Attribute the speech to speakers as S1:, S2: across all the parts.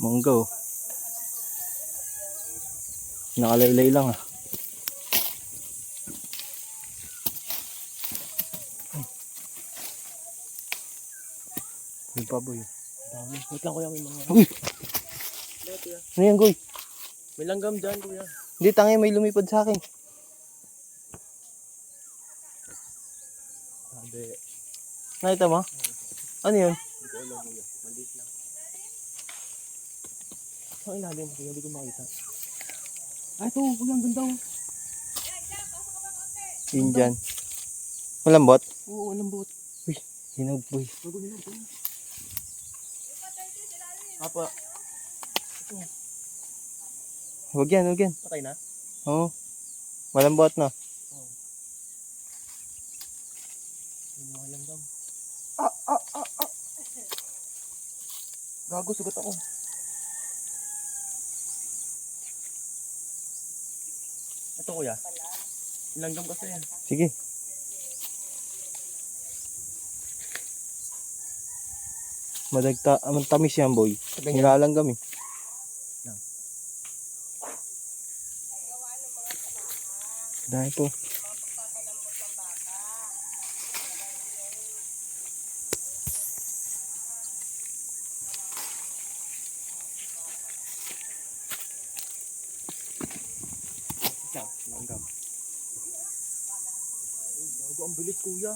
S1: Mangga oh. Nakalaylay lang ah. May baboy.
S2: Dami. Wait lang kuya, may mga...
S1: Uy!
S2: Ano kuya?
S1: Ano yan, Goy?
S2: May langgam dyan kuya.
S1: Hindi, tangi, may lumipad sa akin.
S2: Sabi.
S1: Nakita mo? Ano yun?
S2: Hindi ko alam kuya. Maliit lang. Saan ilalim kuya? Hindi ko makita. Ah, ito kuya. Ang ganda oh.
S1: Yun dyan. Malambot?
S2: Oo, lambot.
S1: Uy, hinog boy.
S2: Bago nila kuya. Apa. Ito.
S1: Huwag yan, huwag yan.
S2: Patay na?
S1: Oo. Malambot na.
S2: Oo. May mga langgam. Gago, sugat ako. Ito kuya. Langgam kasi yan.
S1: Sige. Tamis yan boy. Nilalanggam eh.
S2: Lang.
S1: Dahil po.
S2: Lang, langgam. Ay, gago, ang bilis kuya.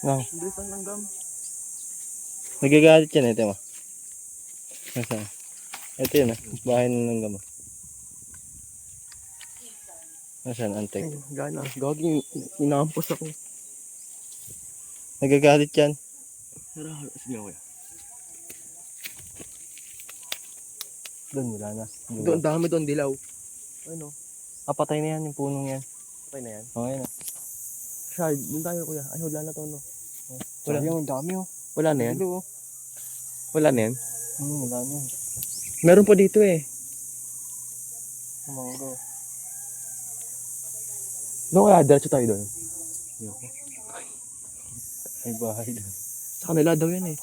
S1: Lang.
S2: Ang bilis ang langgam.
S1: Nagagalit yan, ito mo. Nasaan? Ito yun ah. Bahay ng langgam. Nasaan, antek?
S2: Ay, gana. Gagi, inaampas ako.
S1: Nagagalit yan.
S2: Tara, sige kuya.
S1: Doon, wala na.
S2: Doon, dami doon, dilaw. Ano?
S1: Patay na yan, yung punong yan.
S2: Patay na yan.
S1: Okay na.
S2: Shard, doon tayo kuya. Ay, wala na to, no?
S1: Wala. Yung dami oh.
S2: Wala na yan?
S1: Dito oh.
S2: Wala na yan?
S1: Wala na yan.
S2: Meron pa dito eh.
S1: Mangga.
S2: No, kaya diretso tayo doon.
S1: May bahay doon.
S2: Sa kanila daw yan eh.